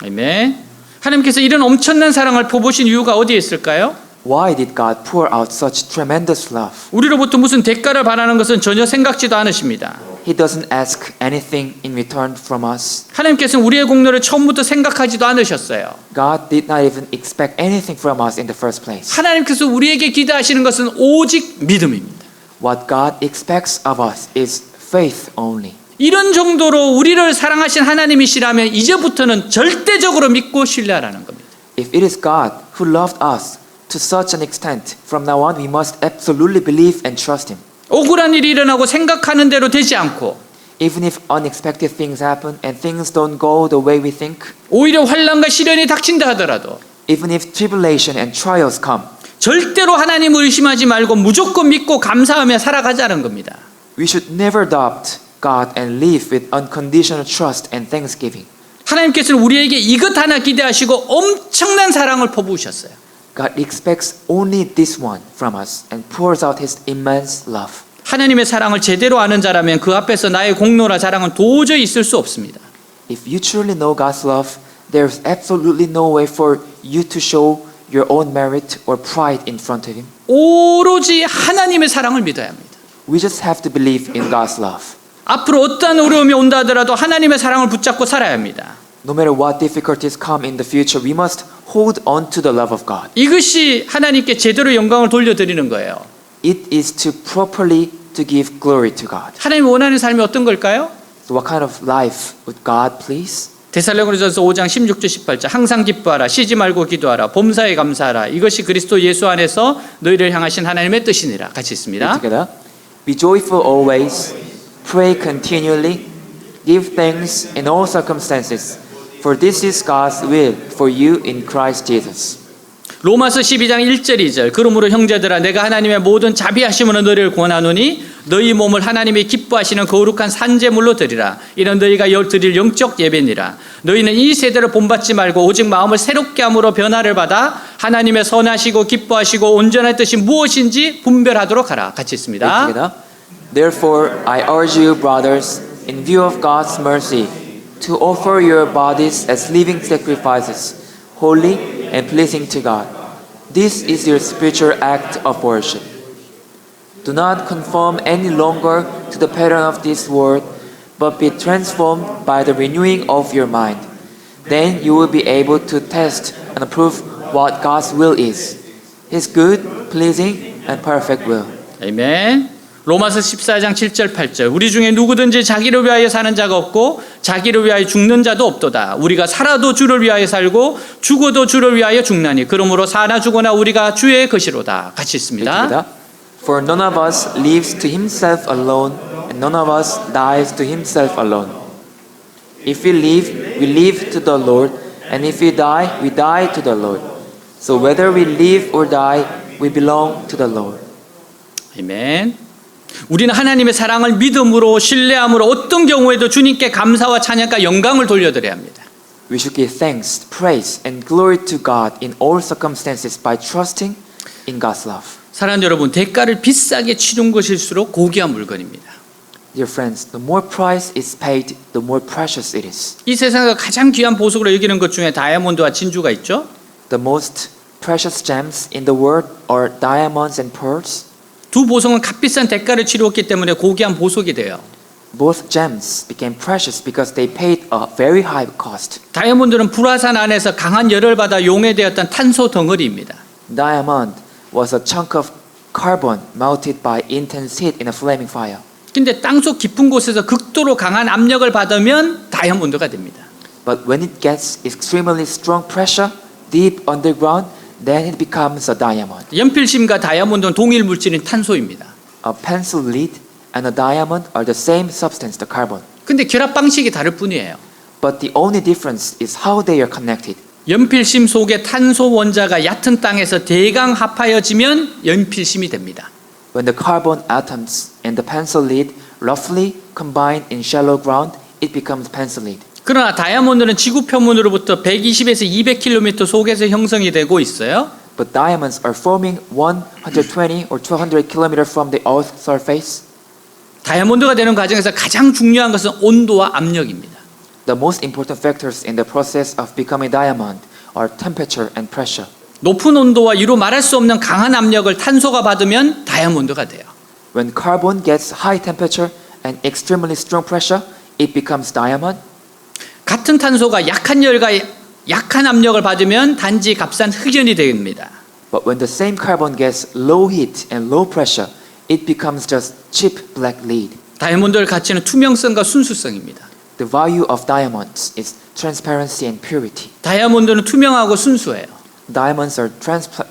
Speaker 1: 아멘. 하나님께서 이런 엄청난 사랑을 퍼부으신 이유가 어디에 있을까요?
Speaker 2: Why did God pour out such tremendous love?
Speaker 1: 우리로부터 무슨 대가를 바라는 것은 전혀 생각지도 않으십니다.
Speaker 2: He doesn't ask anything in return from us.
Speaker 1: 하나님께서는 우리의 공로를 처음부터 생각하지도 않으셨어요.
Speaker 2: God did not even expect anything from us in the first place.
Speaker 1: 하나님께서 우리에게 기대하시는 것은 오직 믿음입니다.
Speaker 2: What God expects of us is faith only.
Speaker 1: 이런 정도로 우리를 사랑하신 하나님이시라면 이제부터는 절대적으로 믿고 신뢰하라는 겁니다.
Speaker 2: If it is God who loved us to such an extent, from now on we must absolutely believe and trust Him.
Speaker 1: 억울한 일이 일어나고 생각하는 대로 되지 않고
Speaker 2: Even if unexpected things happen and things don't go the way we think,
Speaker 1: 오히려 환난과 시련이 닥친다 하더라도
Speaker 2: even if tribulation and trials come,
Speaker 1: 절대로 하나님을 의심하지 말고 무조건 믿고 감사하며 살아가자는 겁니다.
Speaker 2: we should never doubt God and live with unconditional trust and thanksgiving.
Speaker 1: 하나님께서는 우리에게 이것 하나 기대하시고 엄청난 사랑을 퍼부으셨어요.
Speaker 2: God expects only this one from us and pours out His immense love.
Speaker 1: 하나님의 사랑을 제대로 아는 자라면 그 앞에서 나의 공로나 자랑은 도저히 있을 수 없습니다.
Speaker 2: If you truly know God's love, there's absolutely no way for you to show your own merit or pride in front of Him.
Speaker 1: 오로지 하나님의 사랑을 믿어야 합니다.
Speaker 2: We just have to believe in God's love.
Speaker 1: 앞으로 어떠한 어려움이 온다 하더라도 하나님의 사랑을 붙잡고 살아야 합니다.
Speaker 2: No matter what difficulties come in the future, we must hold on to the love of God.
Speaker 1: 이것이 하나님께 제대로 영광을 돌려드리는 거예요.
Speaker 2: It is to properly to give glory to God.
Speaker 1: 하나님이 원하는 삶이 어떤 걸까요?
Speaker 2: So what kind of life would God please?
Speaker 1: 데살로니가전서 5장 16절 18절 항상 기뻐하라 쉬지 말고 기도하라 범사에 감사하라 이것이 그리스도 예수 안에서 너희를 향하신 하나님의 뜻이니라. 같이 있습니다.
Speaker 2: Together. Be joyful always, pray continually, give thanks in all circumstances, for this is God's will for you in Christ Jesus.
Speaker 1: 로마서 12장 1절 2절 그러므로 형제들아 내가 하나님의 모든 자비하심으로 너희를 권하노니 너희 몸을 하나님이 기뻐하시는 거룩한 산제물로 드리라. 이는 너희가 드릴 영적 예배니라. 너희는 이 세대를 본받지 말고 오직 마음을 새롭게 함으로 변화를 받아 하나님의 선하시고 기뻐하시고 온전한 뜻이 무엇인지 분별하도록 하라. 같이 있습니다.
Speaker 2: Together. Therefore I urge you, brothers, in view of God's mercy, to offer your bodies as living sacrifices, holy, and pleasing to God. This is your spiritual act of worship. Do not conform any longer to the pattern of this world, but be transformed by the renewing of your mind. Then you will be able to test and approve what God's will is, His good, pleasing, and perfect will.
Speaker 1: 아멘. 로마서 14장 7절 8절 우리 중에 누구든지 자기를 위하여 사는 자가 없고 자기를 위하여 죽는 자도 없도다. 우리가 살아도 주를 위하여 살고 죽어도 주를 위하여 죽나니 그러므로 사나 죽거나 우리가 주의 것이로다. 같이 있습니다.
Speaker 2: For none of us lives to himself alone, and none of us dies to himself alone. If we live to the Lord, and if we die to the Lord. So whether we live or die, we belong to the Lord.
Speaker 1: 아멘. 우리는 하나님의 사랑을 믿음으로 신뢰함으로 어떤 경우에도 주님께 감사와 찬양과 영광을 돌려드려야 합니다.
Speaker 2: We should give thanks, praise, and glory to God in all circumstances by trusting in God's love.
Speaker 1: 사랑하는 여러분, 대가를 비싸게 치른 것일수록 고귀한 물건입니다.
Speaker 2: Dear friends, the more price is paid, the more precious it is.
Speaker 1: 이 세상에서 가장 귀한 보석으로 여기는 것 중에 다이아몬드와 진주가 있죠.
Speaker 2: The most precious gems in the world are diamonds and pearls.
Speaker 1: 두 보석은 값비싼 대가를 치루었기 때문에 고귀한 보석이 돼요.
Speaker 2: Both gems became precious because they paid a very high cost.
Speaker 1: 다이아몬드는 불화산 안에서 강한 열을 받아 용해되었던 탄소 덩어리입니다.
Speaker 2: Diamond was a chunk of carbon melted by intense heat in a flaming fire.
Speaker 1: 근데 땅속 깊은 곳에서 극도로 강한 압력을 받으면 다이아몬드가 됩니다.
Speaker 2: But when it gets extremely strong pressure deep underground, then it becomes a diamond.
Speaker 1: 연필심과 다이아몬드는 동일 물질인 탄소입니다.
Speaker 2: A pencil lead and a diamond are the same substance, the carbon.
Speaker 1: 근데 결합 방식이 다를 뿐이에요.
Speaker 2: But the only difference is how they are connected.
Speaker 1: 연필심 속의 탄소 원자가 얕은 땅에서 대강 합하여지면 연필심이 됩니다.
Speaker 2: When the carbon atoms and the pencil lead roughly combine in shallow ground, it becomes pencil lead.
Speaker 1: 그러나 다이아몬드는 지구 표면으로부터 120에서 200km 속에서 형성이 되고 있어요.
Speaker 2: But diamonds are forming 120 or 200 kilometers from the Earth's surface.
Speaker 1: 다이아몬드가 되는 과정에서 가장 중요한 것은 온도와 압력입니다.
Speaker 2: The most important factors in the process of becoming diamond are temperature and pressure.
Speaker 1: 높은 온도와 이루 말할 수 없는 강한 압력을 탄소가 받으면 다이아몬드가 돼요.
Speaker 2: When carbon gets high temperature and extremely strong pressure, it becomes diamond.
Speaker 1: 같은 탄소가 약한 열과 약한 압력을 받으면 단지 값싼 흑연이 됩니다.
Speaker 2: But when the same carbon gets low heat and low pressure, it becomes just cheap black lead.
Speaker 1: 다이아몬드의 가치는 투명성과 순수성입니다.
Speaker 2: The value of diamonds is transparency and purity.
Speaker 1: 다이아몬드는 투명하고 순수해요.
Speaker 2: Diamonds are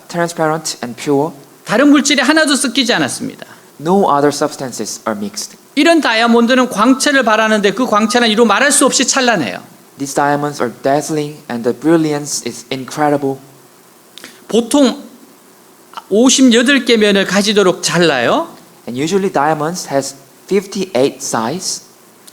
Speaker 2: transparent and pure.
Speaker 1: 다른 물질이 하나도 섞이지 않았습니다.
Speaker 2: No other substances are mixed.
Speaker 1: 이런 다이아몬드는 광채를 발하는데 그 광채는 이루 말할 수 없이 찬란해요.
Speaker 2: These diamonds are dazzling and the brilliance is incredible.
Speaker 1: 보통 58개 면을 가지도록 잘라요.
Speaker 2: And usually diamonds has 58 sides.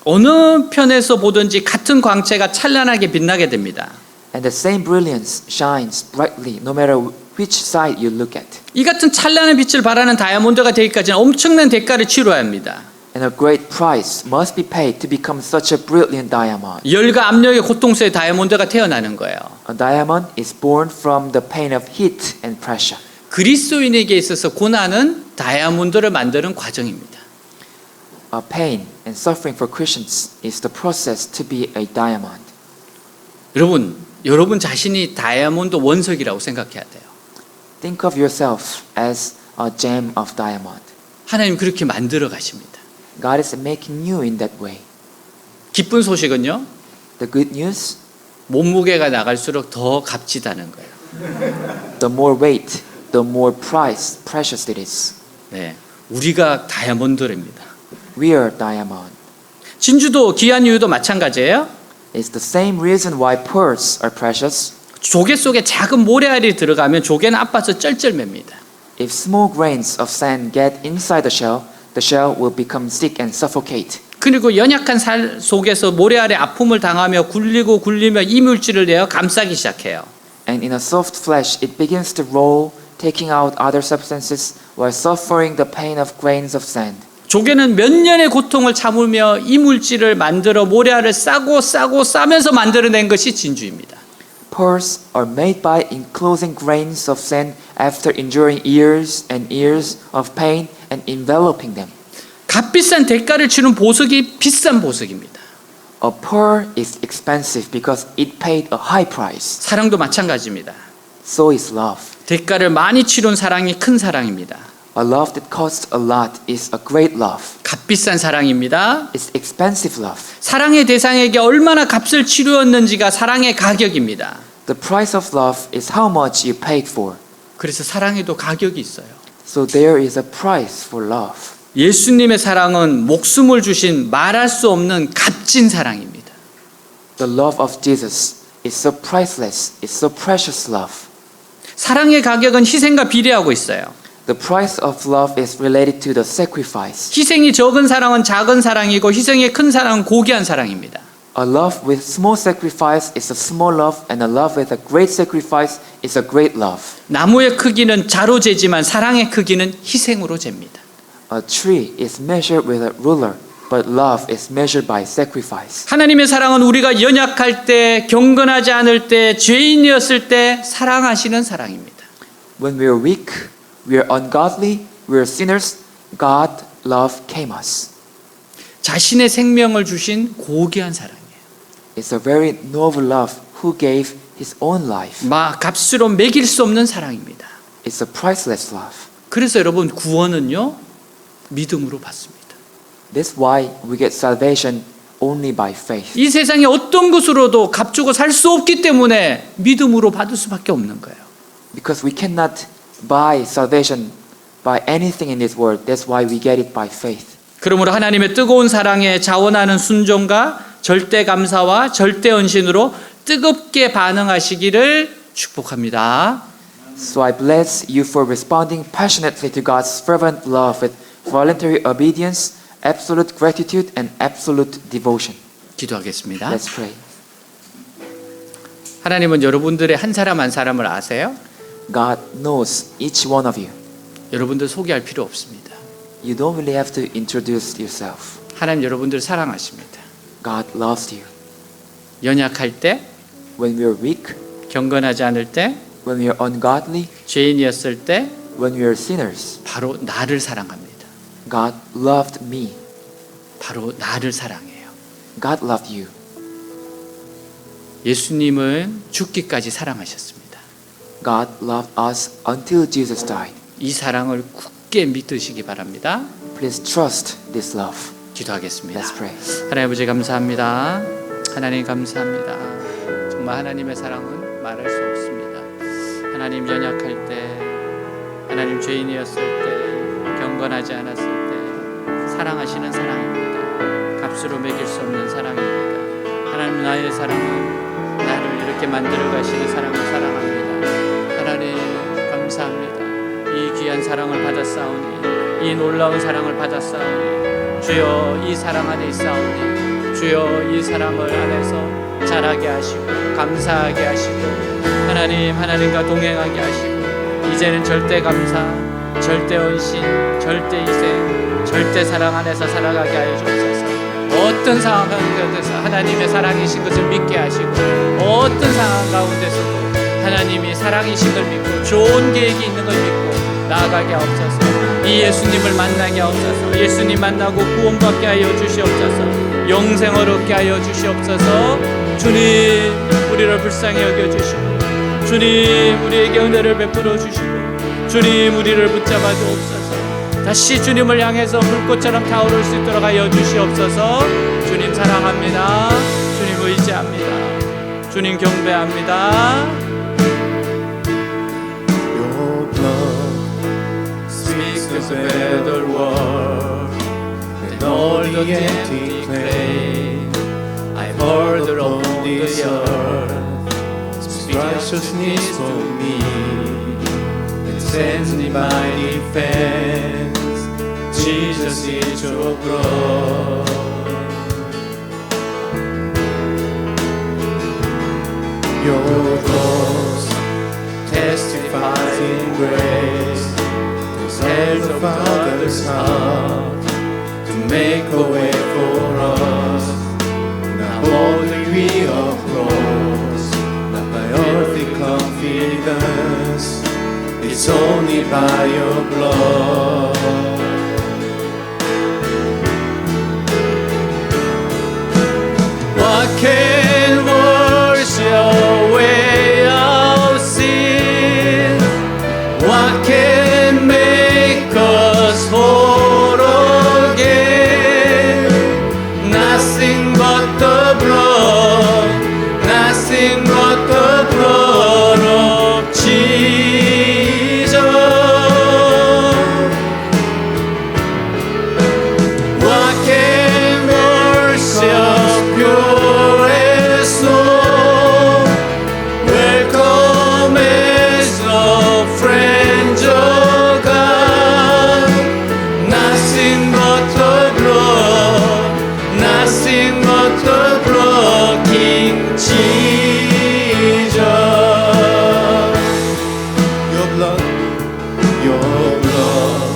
Speaker 1: 어느 편에서 보든지 같은 광채가 찬란하게 빛나게 됩니다.
Speaker 2: And the same brilliance shines brightly no matter which side you look at.
Speaker 1: 이 같은 찬란한 빛을 발하는 다이아몬드가 되기까지는 엄청난 대가를 치러야 합니다.
Speaker 2: And a great price must be paid to become such a brilliant diamond.
Speaker 1: 열과 압력의 고통 속에 다이아몬드가 태어나는 거예요.
Speaker 2: A diamond is born from the pain of heat and pressure.
Speaker 1: 그리스도인에게 있어서 고난은 다이아몬드를 만드는 과정입니다.
Speaker 2: A pain and suffering for Christians is the process to be a diamond.
Speaker 1: 여러분 자신이 다이아몬드 원석이라고 생각해야 돼요.
Speaker 2: Think of yourself as a gem of diamond.
Speaker 1: 하나님 그렇게 만들어 가십니다.
Speaker 2: God is making you in that way.
Speaker 1: 기쁜 소식은요.
Speaker 2: The good news,
Speaker 1: 몸무게가 나갈수록 더 값지다는 거예요.
Speaker 2: the more weight, the more precious it is.
Speaker 1: 네, 우리가 다이아몬드랍니다.
Speaker 2: We are diamond.
Speaker 1: 진주도 귀한 이유도 마찬가지예요.
Speaker 2: It's the same reason why pearls are precious.
Speaker 1: 조개 속에 작은 모래알이 들어가면 조개는 아파서 쩔쩔맵니다.
Speaker 2: If small grains of sand get inside the shell will become sick and suffocate.
Speaker 1: 그리고 연약한 살 속에서 모래알의 아픔을 당하며 굴리며 이물질을 내어 감싸기 시작해요.
Speaker 2: And in a soft flesh it begins to roll, taking out other substances while suffering the pain of grains of sand.
Speaker 1: 조개는 몇 년의 고통을 참으며 이물질을 만들어 모래알을 싸면서 만들어낸 것이 진주입니다.
Speaker 2: Pearls are made by enclosing grains of sand after enduring years and years of pain and enveloping them.
Speaker 1: 값비싼 대가를 치른 보석이 비싼 보석입니다.
Speaker 2: A pearl is expensive because it paid a high price.
Speaker 1: 사랑도 마찬가지입니다.
Speaker 2: So is love.
Speaker 1: 대가를 많이 치른 사랑이 큰 사랑입니다.
Speaker 2: A love that costs a lot is a great love.
Speaker 1: 값비싼 사랑입니다.
Speaker 2: It's expensive love.
Speaker 1: 사랑의 대상에게 얼마나 값을 치루었는지가 사랑의 가격입니다.
Speaker 2: The price of love is how much you paid for.
Speaker 1: 그래서 사랑에도 가격이 있어요.
Speaker 2: So there is a price for love.
Speaker 1: 예수님의 사랑은 목숨을 주신 말할 수 없는 값진 사랑입니다.
Speaker 2: The love of Jesus is so priceless. It's so precious love.
Speaker 1: 사랑의 가격은 희생과 비례하고 있어요.
Speaker 2: The price of love is related to the sacrifice.
Speaker 1: 희생이 적은 사랑은 작은 사랑이고 희생이 큰 사랑은 고귀한 사랑입니다.
Speaker 2: A love with small sacrifice is a small love, and a love with a great sacrifice is a great love.
Speaker 1: 나무의 크기는 자로 재지만 사랑의 크기는 희생으로 잽니다.
Speaker 2: A tree is measured with a ruler, but love is measured by sacrifice.
Speaker 1: 하나님의 사랑은 우리가 연약할 때, 경건하지 않을 때, 죄인이었을 때 사랑하시는 사랑입니다.
Speaker 2: When we are weak, we are ungodly, we are sinners, God love came us.
Speaker 1: 자신의 생명을 주신 고귀한 사랑이에요.
Speaker 2: It's a very noble love who gave his own life.
Speaker 1: 값으로 매길 수 없는 사랑입니다.
Speaker 2: It's a priceless love.
Speaker 1: 그래서 여러분 구원은요 믿음으로 받습니다.
Speaker 2: That's why we get salvation only by faith.
Speaker 1: 이 세상에 어떤 것으로도 값주고 살 수 없기 때문에 믿음으로 받을 수밖에 없는 거예요.
Speaker 2: Because we cannot buy salvation by anything in this world. That's why we get it by faith.
Speaker 1: 그러므로 하나님의 뜨거운 사랑에 자원하는 순종과 절대 감사와 절대 헌신으로 뜨겁게 반응하시기를 축복합니다.
Speaker 2: So I bless you for responding passionately to God's fervent love with voluntary obedience, absolute gratitude, and absolute devotion.
Speaker 1: 기도하겠습니다.
Speaker 2: Let's pray.
Speaker 1: 하나님은 여러분들의 한 사람 한 사람을 아세요?
Speaker 2: God knows each one of you.
Speaker 1: 여러분들 소개할 필요 없습니다.
Speaker 2: You don't really have to introduce yourself.
Speaker 1: 하나님 여러분들 사랑하십니다.
Speaker 2: God loves you.
Speaker 1: 연약할 때,
Speaker 2: When we are weak,
Speaker 1: 경건하지 않을 때,
Speaker 2: when we are ungodly,
Speaker 1: 죄인이었을 때
Speaker 2: when we are sinners,
Speaker 1: 바로 나를 사랑합니다.
Speaker 2: God loved me.
Speaker 1: 바로 나를 사랑해요.
Speaker 2: God loved you.
Speaker 1: 예수님은 죽기까지 사랑하셨습니다.
Speaker 2: God loved us until Jesus died.
Speaker 1: 이 사랑을 굳게 믿으시기 바랍니다.
Speaker 2: Please trust this love.
Speaker 1: 기도하겠습니다.
Speaker 2: Let's pray.
Speaker 1: 하나님 아버지 감사합니다. 하나님 감사합니다. 정말 하나님의 사랑은 말할 수 없습니다. 하나님 연약할 때, 하나님 죄인이었을 때, 경건하지 않았을 때 사랑하시는 사랑입니다. 값으로 매길 수 없는 사랑입니다. 하나님 나의 사랑은 나를 이렇게 만들어 가시는 사랑을 사랑합니다. 하나님 감사합니다. 이 귀한 사랑을 받았사오니, 이 놀라운 사랑을 받았사오니, 주여 이 사랑 안에 있사오니, 주여 이 사랑을 안에서 자라게 하시고 감사하게 하시고 하나님과 동행하게 하시고 이제는 절대 감사, 절대 헌신, 절대 희생, 절대 사랑 안에서 살아가게 하여 주옵소서. 어떤 상황 가운데서 하나님의 사랑이신 것을 믿게 하시고 어떤 상황 가운데서도 하나님이 사랑이신 걸 믿고 좋은 계획이 있는 걸 믿고 나아가게 하옵소서. 이 예수님을 만나게 하옵소서. 예수님 만나고 구원받게 하여 주시옵소서. 영생을 얻게 하여 주시옵소서. 주님 우리를 불쌍히 여겨주시고 주님 우리에게 은혜를 베풀어 주시고 주님 우리를 붙잡아 주옵소서. 다시 주님을 향해서 불꽃처럼 타오를 수 있도록 하여 주시옵소서. 주님 사랑합니다. 주님 의지합니다. 주님 경배합니다.
Speaker 3: Your blood speaks a better word than all the empty claim. I've heard on the earth speaks righteousness for me and stands in my defense. Jesus is your blood. Your cross testifies in grace, to tell the Father's heart, to make a way for us. Now boldly we approach, not by It's only by your blood. What can wash away our sin? What can make us whole again? Nothing but the blood, nothing but the blood of Jesus. What can wash us pure as snow? Welcome as a friend of God. Nothing but the blood, nothing but the blood, King Jesus. Your blood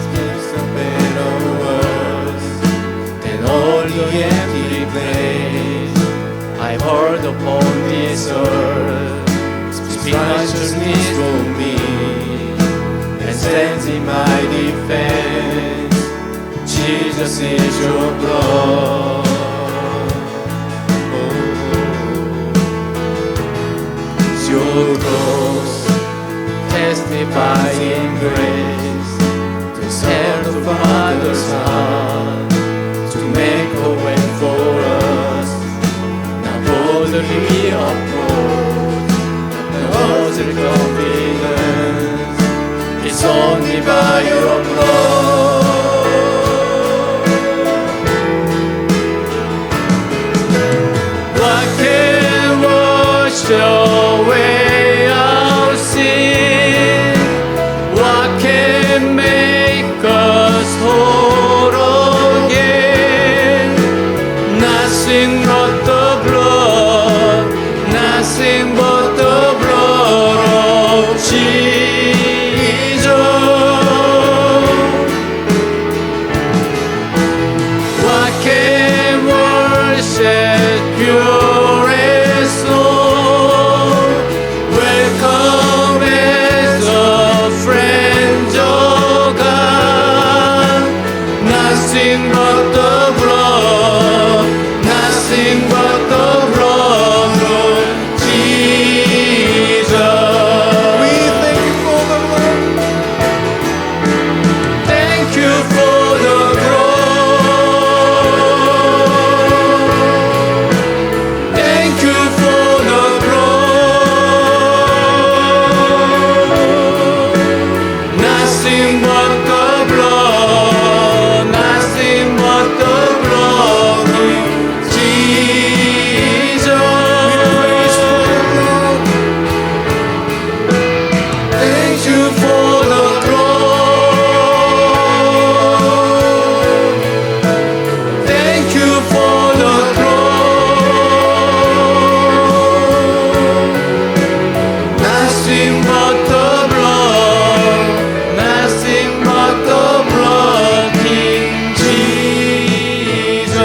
Speaker 3: speaks a better words than all the empty place I've heard upon this earth. Speak righteousness for me and stands in my defense. Jesus is your blood. It's your cross testifying grace to sell the Father's Son to make a way for us. Now boldly we approach the rosary confidence. It's only by your blood. What can wash away our sin? What can make us whole again? Nothing but the blood, nothing but the blood of Jesus. What can wash as pure as snow? Welcome as a friend of God. Nothing but the blood, nothing but the blood of Jesus. We thank you for the blood. Thank you for the blood. Thank you for the blood. Nothing but the blood, nothing but the blood of Jesus. Thank you for the blood. Thank you for the blood. Nothing but the blood, nothing but the blood, King Jesus.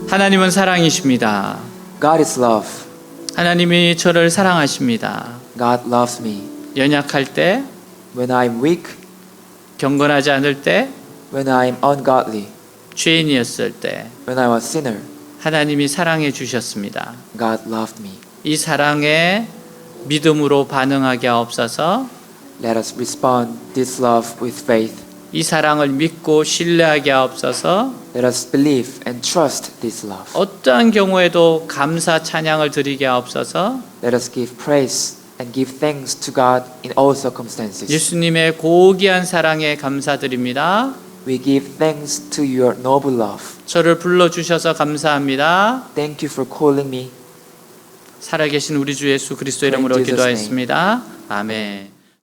Speaker 1: 하나님은 사랑이십니다.
Speaker 2: God is love.
Speaker 1: 하나님이 저를 사랑하십니다.
Speaker 2: God loves me.
Speaker 1: 연약할 때,
Speaker 2: When I'm weak,
Speaker 1: 경건하지 않을 때,
Speaker 2: when I'm ungodly,
Speaker 1: 죄인이었을 때
Speaker 2: when I'm a sinner,
Speaker 1: 하나님이 사랑해 주셨습니다.
Speaker 2: God loved me.
Speaker 1: 이 사랑에 믿음으로 반응하게 하옵소서.
Speaker 2: Let us respond this love with faith.
Speaker 1: 이 사랑을 믿고 신뢰하게 하옵소서.
Speaker 2: Let us believe and trust this love.
Speaker 1: 어떠한 경우에도 감사 찬양을 드리게 하옵소서.
Speaker 2: Let us give praise and give thanks to God in all circumstances.
Speaker 1: 예수님의 고귀한 사랑에 감사드립니다.
Speaker 2: We give thanks to your noble love.
Speaker 1: 저를 불러주셔서 감사합니다.
Speaker 2: Thank you for calling me.
Speaker 1: 살아계신 우리 주 예수 그리스도 이름으로
Speaker 2: In Jesus' name.
Speaker 1: 기도하였습니다. 아멘.